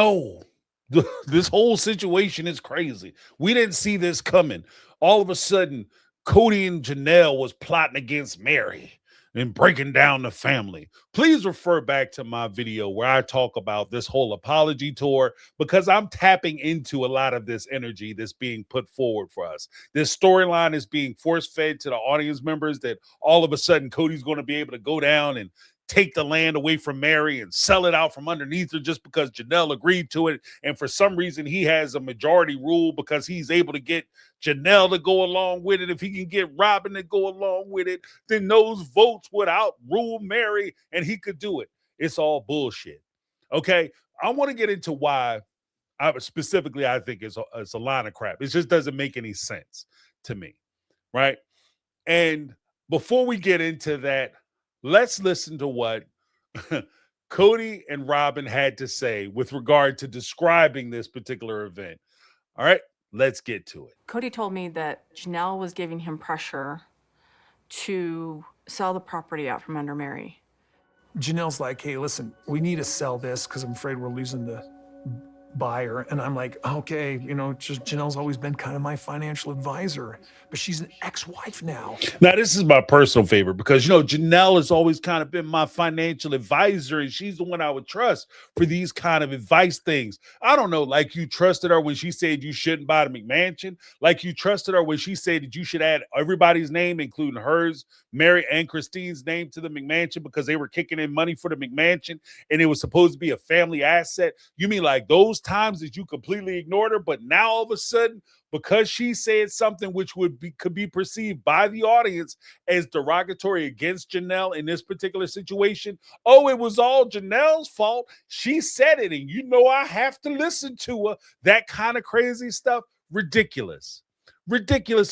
know. This whole situation is crazy. We didn't see this coming. All of a sudden, Kody and Janelle was plotting against Meri and breaking down the family. Please refer back to my video where I talk about this whole apology tour, because I'm tapping into a lot of this energy that's being put forward for us. This storyline is being force fed to the audience members that all of a sudden Cody's going to be able to go down and take the land away from Meri and sell it out from underneath her just because Janelle agreed to it. And for some reason, he has a majority rule because he's able to get Janelle to go along with it. If he can get Robyn to go along with it, then those votes would outrule Meri and he could do it. It's all bullshit. Okay. I want to get into why I think it's a line of crap. It just doesn't make any sense to me. Right. And before we get into that, let's listen to what Kody and Robyn had to say with regard to describing this particular event. All right, let's get to it. Kody told me that Janelle was giving him pressure to sell the property out from under Meri. Janelle's like, hey, listen, we need to sell this because I'm afraid we're losing the buyer. And I'm like, okay, just Janelle's always been kind of my financial advisor, but she's an ex-wife now. Now, this is my personal favorite because, Janelle has always kind of been my financial advisor, and she's the one I would trust for these kind of advice things. I don't know, like you trusted her when she said you shouldn't buy the McMansion, like you trusted her when she said that you should add everybody's name, including hers, Meri and Christine's name to the McMansion because they were kicking in money for the McMansion and it was supposed to be a family asset. You mean like those times that you completely ignored her, but now all of a sudden, because she said something which could be perceived by the audience as derogatory against Janelle in this particular situation, oh, it was all Janelle's fault. She said it, and I have to listen to her. That kind of crazy stuff, ridiculous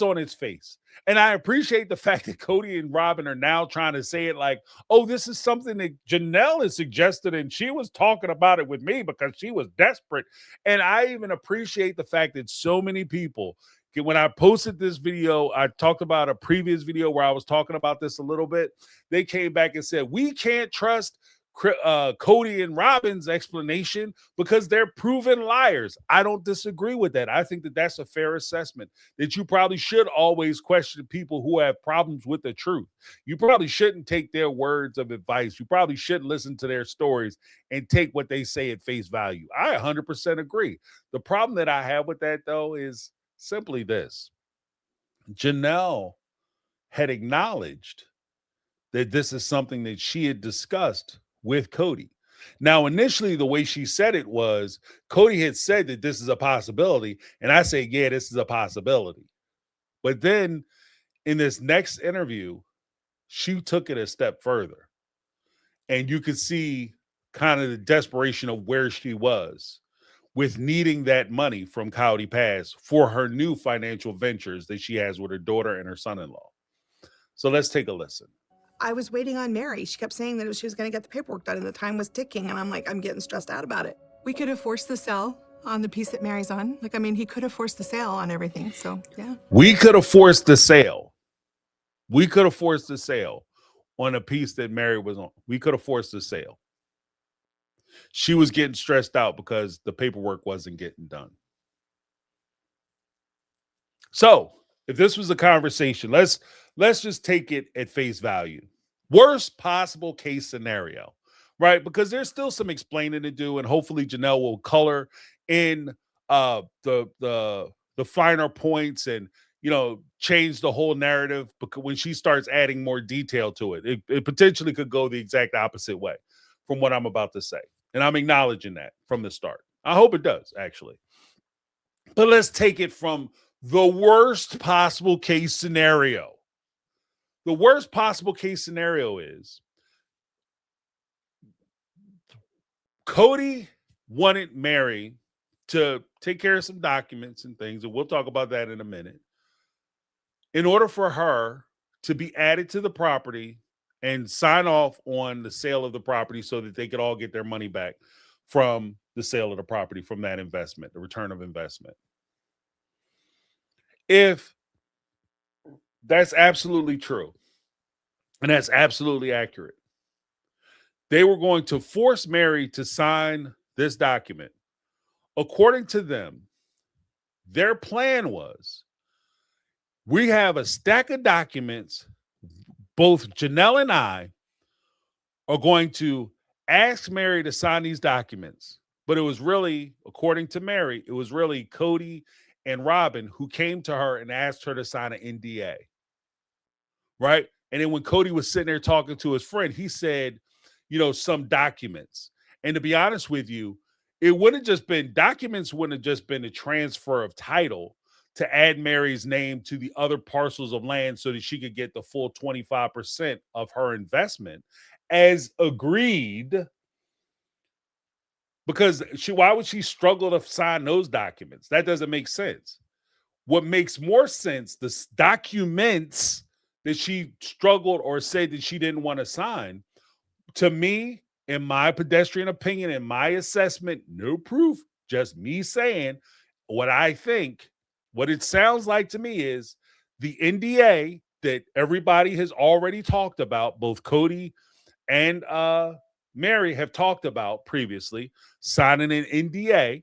on its face. And I appreciate the fact that Kody and Robyn are now trying to say it like, oh, this is something that Janelle has suggested, and she was talking about it with me because she was desperate. And I even appreciate the fact that so many people, when I posted this video, I talked about a previous video where I was talking about this a little bit. They came back and said, we can't trust Kody and Robyn's explanation because they're proven liars. I don't disagree with that. I think that that's a fair assessment, that you probably should always question people who have problems with the truth. You probably shouldn't take their words of advice. You probably shouldn't listen to their stories and take what they say at face value. I 100% agree. The problem that I have with that, though, is simply this. Janelle had acknowledged that this is something that she had discussed with Kody. Now, initially, the way she said it was Kody had said that this is a possibility. And I say, yeah, this is a possibility. But then in this next interview, she took it a step further. And you could see kind of the desperation of where she was with needing that money from Coyote Pass for her new financial ventures that she has with her daughter and her son-in-law. So let's take a listen. I was waiting on Meri. She kept saying that she was going to get the paperwork done and the time was ticking. And I'm like, I'm getting stressed out about it. We could have forced the sale on the piece that Meri's on. He could have forced the sale on everything. So, yeah. We could have forced the sale. We could have forced the sale on a piece that Meri was on. We could have forced the sale. She was getting stressed out because the paperwork wasn't getting done. So, if this was a conversation, let's just take it at face value. Worst possible case scenario, right? Because there's still some explaining to do, and hopefully Janelle will color in the finer points and change the whole narrative. Because when she starts adding more detail to it, it potentially could go the exact opposite way from what I'm about to say, and I'm acknowledging that from the start. I hope it does, actually. But let's take it from the worst possible case scenario. The worst possible case scenario is Kody wanted Meri to take care of some documents and things, and we'll talk about that in a minute, in order for her to be added to the property and sign off on the sale of the property so that they could all get their money back from the sale of the property, from that investment, the return of investment. If that's absolutely true, and that's absolutely accurate, they were going to force Meri to sign this document according to them, their plan was, we have a stack of documents. Both Janelle and I are going to ask Meri to sign these documents. But it was really, according to Meri, it was really Cody and Robyn who came to her and asked her to sign an NDA. Right? And then when Cody was sitting there talking to his friend, he said, some documents. And to be honest with you, it wouldn't have just been documents, wouldn't have just been a transfer of title to add Meri's name to the other parcels of land so that she could get the full 25% of her investment as agreed. Because why would she struggle to sign those documents? That doesn't make sense. What makes more sense, the documents that she struggled or said that she didn't want to sign, to me, in my pedestrian opinion, in my assessment, no proof, just me saying what I think, what it sounds like to me is the NDA that everybody has already talked about, both Cody and Meri have talked about previously, signing an NDA,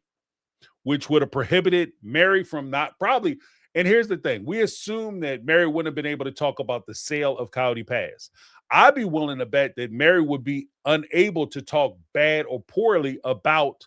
which would have prohibited Meri from not probably. And here's the thing. We assume that Meri wouldn't have been able to talk about the sale of Coyote Pass. I'd be willing to bet that Meri would be unable to talk bad or poorly about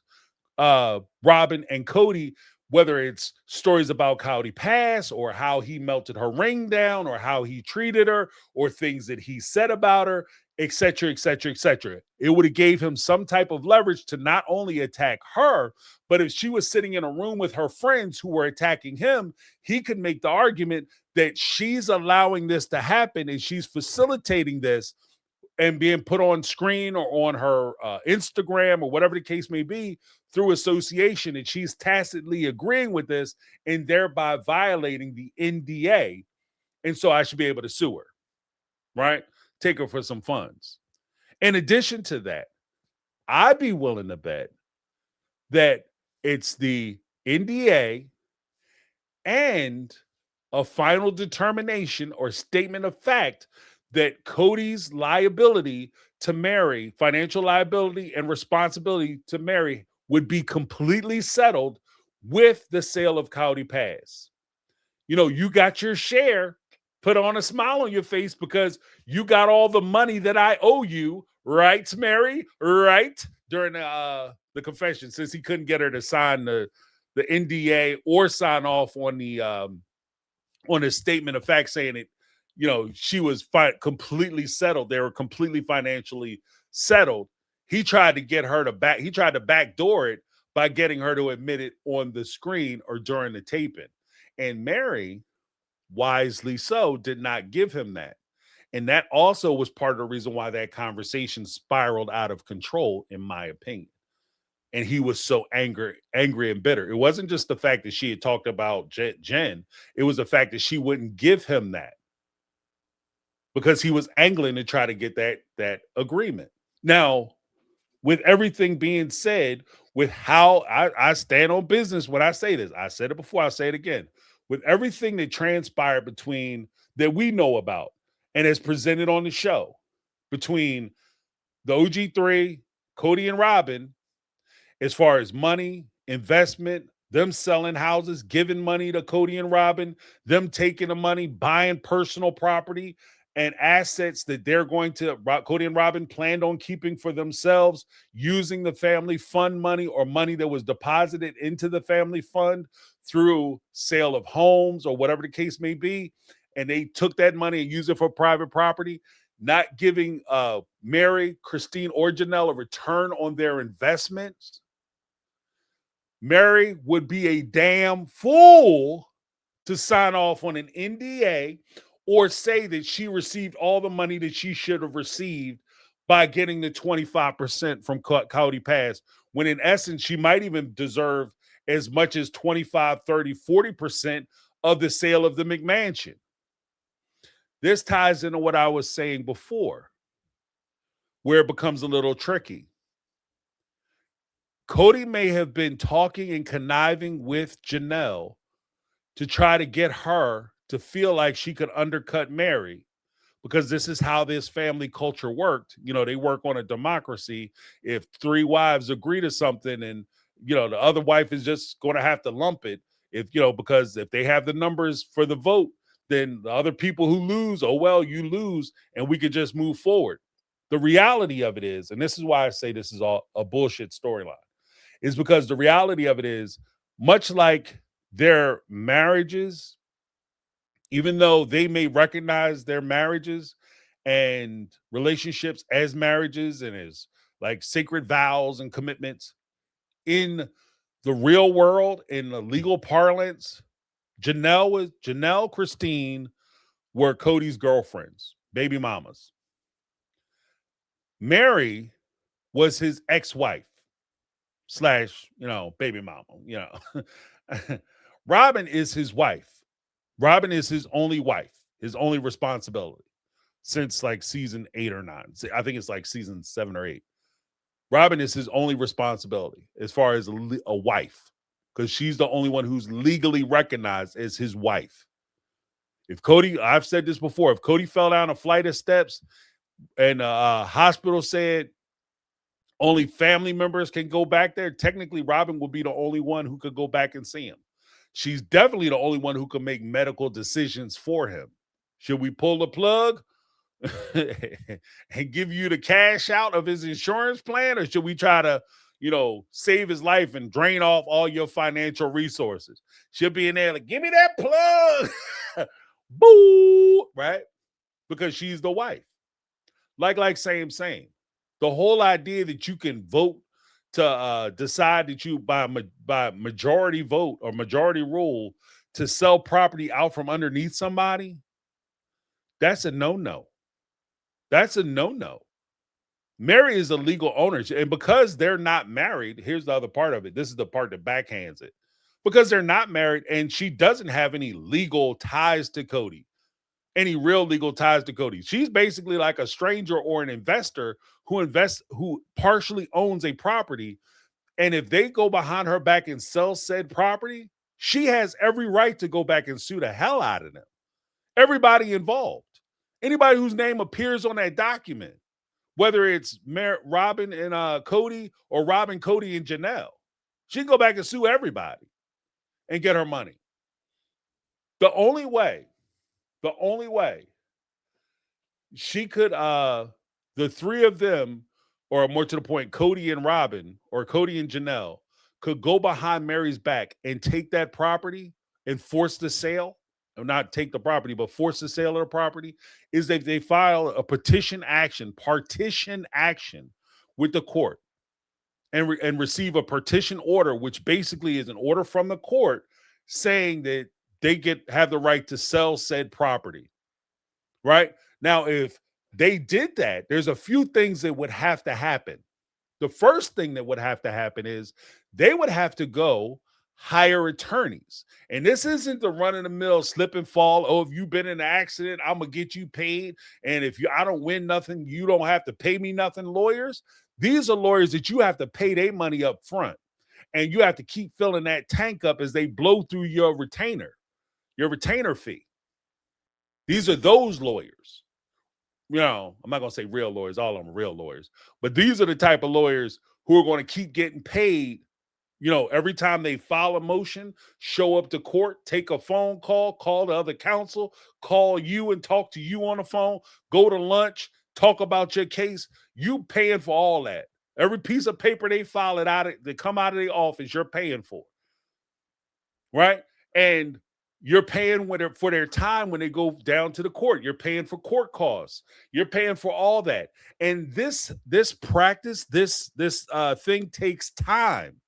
Robyn and Cody, whether it's stories about Coyote Pass or how he melted her ring down or how he treated her or things that he said about her, et cetera, et cetera, et cetera. It would have gave him some type of leverage to not only attack her, but if she was sitting in a room with her friends who were attacking him, he could make the argument that she's allowing this to happen and she's facilitating this and being put on screen or on her Instagram or whatever the case may be through association, and she's tacitly agreeing with this and thereby violating the NDA. And so I should be able to sue her, right? Take her for some funds. In addition to that, I'd be willing to bet that it's the NDA and a final determination or statement of fact that Cody's liability to Meri, financial liability and responsibility to Meri, would be completely settled with the sale of Coyote Pass. You got your share. Put on a smile on your face because you got all the money that I owe you, right, Meri? Right? During the confession, since he couldn't get her to sign the NDA or sign off on the statement of fact saying it, she was completely settled. They were completely financially settled. He tried to get her to he tried to backdoor it by getting her to admit it on the screen or during the taping. And Meri, wisely so, did not give him that. And that also was part of the reason why that conversation spiraled out of control, in my opinion. And he was so angry and bitter. It wasn't just the fact that she had talked about Jen. It was the fact that she wouldn't give him that because he was angling to try to get that agreement. Now, with everything being said, with how I stand on business when I say this, I said it before, I'll say it again. With everything that transpired between that we know about and is presented on the show between the OG3, Cody and Robyn, as far as money, investment, them selling houses, giving money to Cody and Robyn, them taking the money, buying personal property and assets that they're going to, Cody and Robyn planned on keeping for themselves, using the family fund money or money that was deposited into the family fund through sale of homes or whatever the case may be. And they took that money and used it for private property, not giving Meri, Christine, or Janelle a return on their investments. Meri would be a damn fool to sign off on an NDA or say that she received all the money that she should have received by getting the 25% from Coyote Pass, when in essence, she might even deserve as much as 25, 30, 40% of the sale of the McMansion. This ties into what I was saying before, where it becomes a little tricky. Cody may have been talking and conniving with Janelle to try to get her to feel like she could undercut Meri, because this is how this family culture worked. They work on a democracy. If three wives agree to something and the other wife is just going to have to lump it because if they have the numbers for the vote, then the other people who lose, oh, well, you lose, and we could just move forward. The reality of it is, and this is why I say this is all a bullshit storyline, is because the reality of it is, much like their marriages, even though they may recognize their marriages and relationships as marriages and as like sacred vows and commitments, in the real world, in the legal parlance, Janelle, Christine were Cody's girlfriends, baby mamas. Meri was his ex-wife / baby mama. Robyn is his wife. Robyn is his only wife, his only responsibility since like season 8 or 9. I think it's like season 7 or 8. Robyn is his only responsibility as far as a wife, because she's the only one who's legally recognized as his wife. If Cody, I've said this before, if Cody fell down a flight of steps and hospital said only family members can go back there, technically Robyn will be the only one who could go back and see him. She's definitely the only one who can make medical decisions for him. Should we pull the plug and give you the cash out of his insurance plan, or should we try to, save his life and drain off all your financial resources? She'll be in there like, give me that plug. Boo, right? Because she's the wife. Like same. The whole idea that you can vote to decide that you by majority vote or majority rule to sell property out from underneath somebody, that's a no-no. That's a no-no. Meri is a legal owner, and because they're not married, here's the other part of it. This is the part that backhands it. Because they're not married and she doesn't have any legal ties to Cody, any real legal ties to Cody. She's basically like a stranger or an investor who partially owns a property. And if they go behind her back and sell said property, she has every right to go back and sue the hell out of them. Everybody involved. Anybody whose name appears on that document, whether it's Robyn and Cody or Robyn, Cody, and Janelle, she can go back and sue everybody and get her money. The only way she could, the three of them, or more to the point, Cody and Robyn, or Cody and Janelle, could go behind Meri's back and take that property and force the sale, or not take the property, but force the sale of the property, is if they file a partition action with the court and receive a partition order, which basically is an order from the court saying that they have the right to sell said property. Right? Now, if they did that, there's a few things that would have to happen. The first thing that would have to happen is they would have to go hire attorneys. And this isn't the run-of-the-mill slip and fall. Oh, if you've been in an accident, I'm going to get you paid. And if I don't win nothing, you don't have to pay me nothing. Lawyers, these are lawyers that you have to pay their money up front. And you have to keep filling that tank up as they blow through your retainer fee. These are those lawyers. I'm not going to say real lawyers. All of them are real lawyers. But these are the type of lawyers who are going to keep getting paid, every time they file a motion, show up to court, take a phone call the other counsel, call you and talk to you on the phone, go to lunch, talk about your case. You paying for all that. Every piece of paper they file they come out of the office, you're paying for. Right? And you're paying for their time when they go down to the court. You're paying for court costs. You're paying for all that. And this practice, this thing takes time.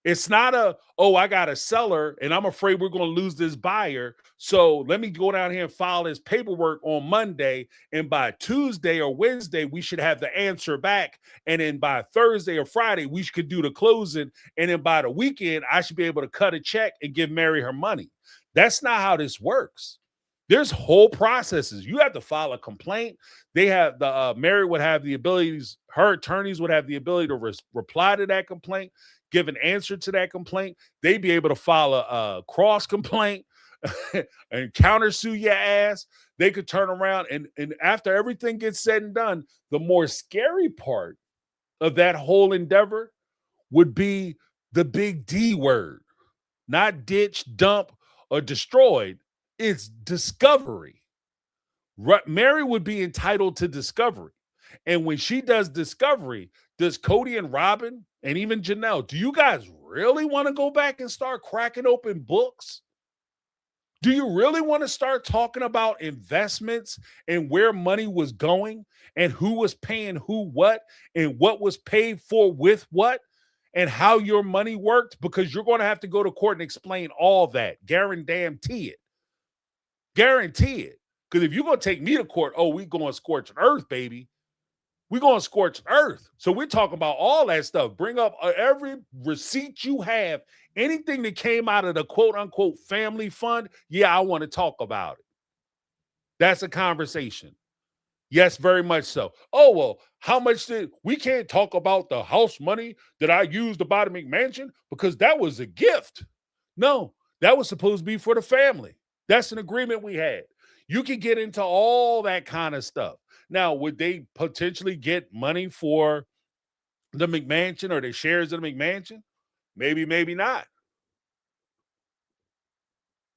It's not I got a seller and I'm afraid we're going to lose this buyer. So let me go down here and file this paperwork on Monday. And by Tuesday or Wednesday, we should have the answer back. And then by Thursday or Friday, we could do the closing. And then by the weekend, I should be able to cut a check and give Meri her money. That's not how this works. There's whole processes. You have to file a complaint. They have Meri would have the abilities, her attorneys would have the ability to reply to that complaint, give an answer to that complaint. They'd be able to file a cross complaint and countersue your ass. They could turn around and after everything gets said and done, the more scary part of that whole endeavor would be the big D word, not ditch, dump, or destroyed. It's discovery. Meri would be entitled to discovery. And when she does discovery, does Cody and Robyn and even Janelle, do you guys really want to go back and start cracking open books? Do you really want to start talking about investments and where money was going and who was paying who what and what was paid for with what and how your money worked? Because you're going to have to go to court and explain all that. Guarantee it. Guarantee it. Because if you're going to take me to court, oh, we going scorching earth, baby. We're going scorching earth. So we're talking about all that stuff. Bring up every receipt you have. Anything that came out of the quote unquote family fund. Yeah, I want to talk about it. That's a conversation. Yes, very much so. Oh, well, how much did we can't talk about the house money that I used to buy the McMansion because that was a gift. No, that was supposed to be for the family. That's an agreement we had. You can get into all that kind of stuff. Now, would they potentially get money for the McMansion or the shares of the McMansion? Maybe, maybe not.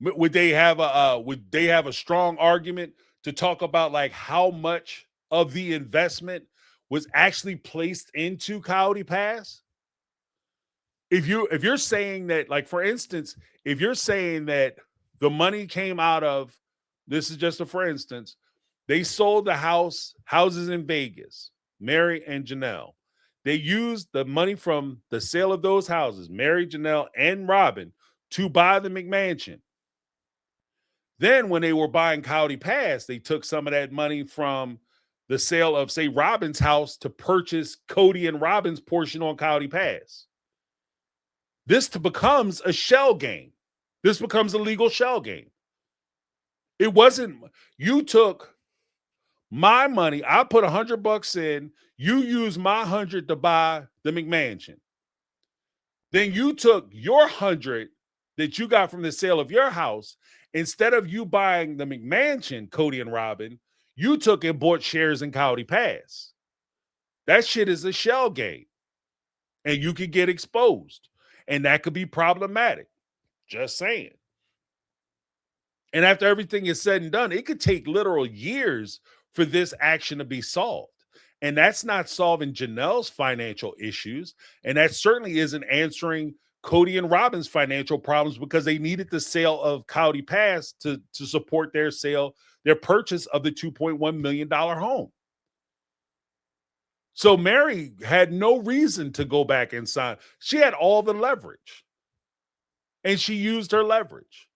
Would they have a strong argument to talk about like how much of the investment was actually placed into Coyote Pass? If you're saying that, like for instance, if you're saying that the money came out of, this is just a for instance, they sold the houses in Vegas, Meri and Janelle. They used the money from the sale of those houses, Meri, Janelle, and Robyn, to buy the McMansion. Then when they were buying Coyote Pass, they took some of that money from the sale of, say, Robyn's house to purchase Cody and Robyn's portion on Coyote Pass. This becomes a shell game. This becomes a legal shell game. It wasn't, you took my money, I put $100 in, you used my 100 to buy the McMansion. Then you took your 100 that you got from the sale of your house. Instead of you buying the McMansion, Cody and Robyn, you took and bought shares in Coyote Pass. That shit is a shell game. And you could get exposed. And that could be problematic. Just saying. And after everything is said and done, it could take literal years for this action to be solved. And that's not solving Janelle's financial issues. And that certainly isn't answering Cody and Robyn's financial problems because they needed the sale of Coyote Pass to support their sale, their purchase of the $2.1 million home. So Meri had no reason to go back and sign. She had all the leverage. And she used her leverage.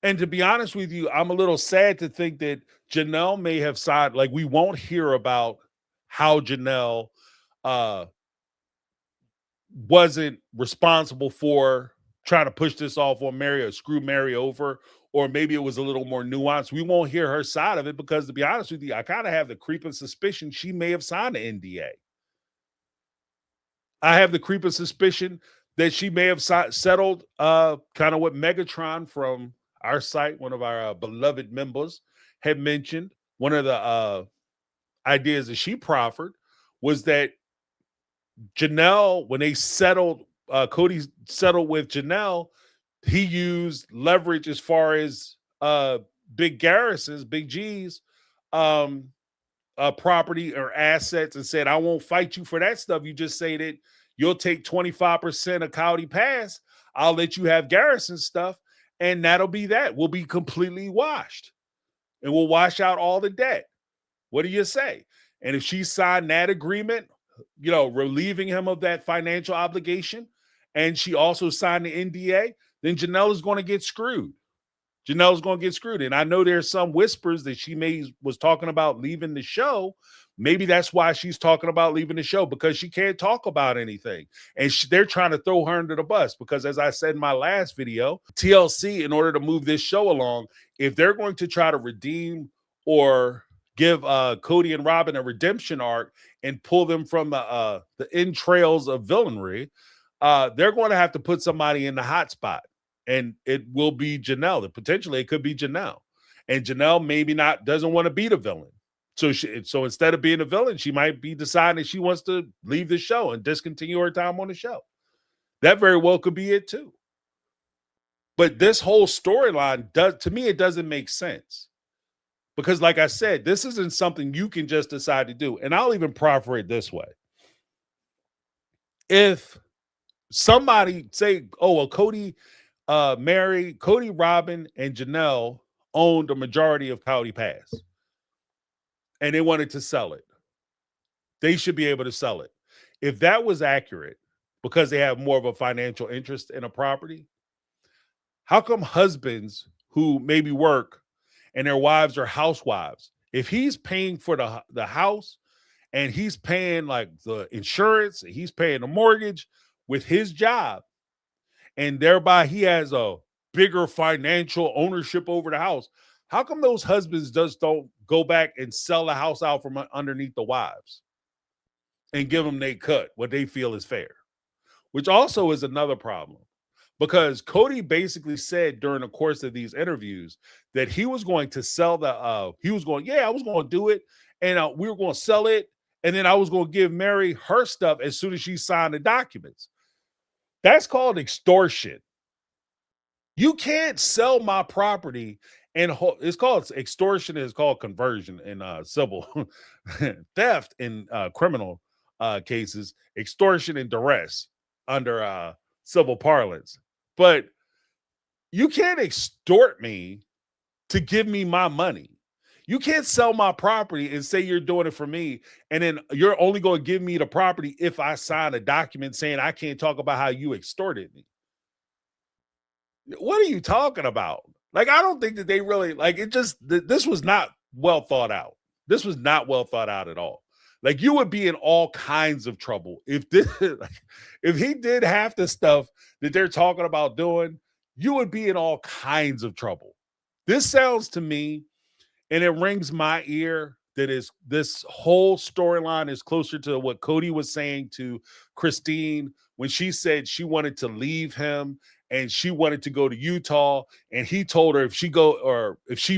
And to be honest with you, I'm a little sad to think that Janelle may have signed, like we won't hear about how Janelle wasn't responsible for trying to push this off on Meri or screw Meri over, or maybe it was a little more nuanced. We won't hear her side of it because, to be honest with you, I kind of have the creeping suspicion she may have signed an NDA. I have the creeping suspicion that she may have settled kind of what Megatron from our site, one of our beloved members, had mentioned. One of the ideas that she proffered was that Janelle, when they settled, Cody settled with Janelle, he used leverage as far as Big Garrison's, Big G's property or assets and said, I won't fight you for that stuff. You just say that you'll take 25% of Coyote Pass. I'll let you have Garrison's stuff. And that'll be that. We'll be completely washed. And we'll wash out all the debt. What do you say? And if she signed that agreement, you know, relieving him of that financial obligation, and she also signed the NDA, then Janelle is going to get screwed. Janelle's going to get screwed. And I know there's some whispers that she was talking about leaving the show. Maybe that's why she's talking about leaving the show, because she can't talk about anything. And they're trying to throw her under the bus because, as I said in my last video, TLC, in order to move this show along, if they're going to try to redeem or give Cody and Robyn a redemption arc and pull them from the entrails of villainy, they're going to have to put somebody in the hot spot. And it will be Janelle. Potentially, it could be Janelle. And Janelle maybe doesn't want to be the villain. So instead of being a villain, she might be deciding that she wants to leave the show and discontinue her time on the show. That very well could be it too. But this whole storyline to me, it doesn't make sense. Because like I said, this isn't something you can just decide to do. And I'll even proffer it this way. If somebody say, oh, well, Cody, Meri, Cody, Robyn, and Janelle owned a majority of Coyote Pass and they wanted to sell it, they should be able to sell it. If that was accurate, because they have more of a financial interest in a property, how come husbands who maybe work and their wives are housewives, if he's paying for the house and he's paying like the insurance, he's paying the mortgage with his job, and thereby he has a bigger financial ownership over the house, how come those husbands just don't go back and sell the house out from underneath the wives and give them their cut, what they feel is fair? Which also is another problem. Because Cody basically said during the course of these interviews that he was going to sell I was going to do it, and we were going to sell it, and then I was going to give Meri her stuff as soon as she signed the documents. That's called extortion. You can't sell my property, and it's called extortion. It's called conversion in civil theft in criminal cases, extortion and duress under civil parlance. But you can't extort me to give me my money. You can't sell my property and say you're doing it for me, and then you're only going to give me the property if I sign a document saying I can't talk about how you extorted me. What are you talking about? Like, I don't think that they really, like, it just, this was not well thought out. This was not well thought out at all. Like, you would be in all kinds of trouble if this, like, if he did half the stuff that they're talking about doing, you would be in all kinds of trouble. This sounds to me, and it rings my ear, that is, this whole storyline is closer to what Cody was saying to Christine when she said she wanted to leave him and she wanted to go to Utah, and he told her if she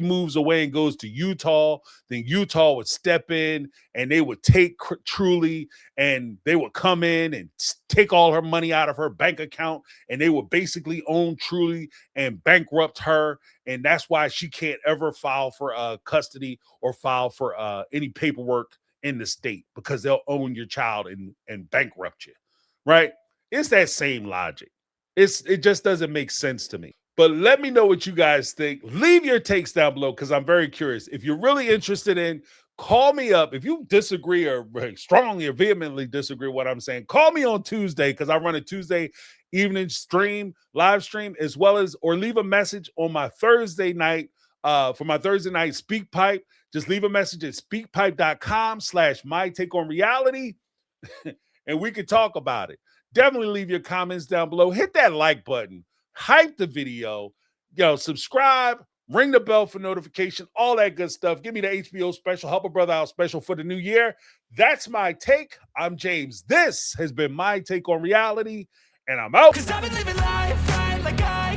moves away and goes to Utah, then Utah would step in and they would take Truly, and they would come in and take all her money out of her bank account, and they would basically own Truly and bankrupt her. And that's why she can't ever file for custody or file for any paperwork in the state, because they'll own your child and bankrupt you, right? It's that same logic. It just doesn't make sense to me. But let me know what you guys think. Leave your takes down below, because I'm very curious. If you're really interested in, call me up. If you disagree or strongly or vehemently disagree with what I'm saying, call me on Tuesday, because I run a Tuesday evening live stream, as well as, or leave a message on my Thursday night, for my Thursday night Speak Pipe. Just leave a message at speakpipe.com/mytakeonreality, and we can talk about it. Definitely leave your comments down below. Hit that like button. Hype the video. Subscribe. Ring the bell for notification. All that good stuff. Give me the HBO special. Help a brother out special for the new year. That's my take. I'm James. This has been My Take on Reality, and I'm out. 'Cause I've been living life right like I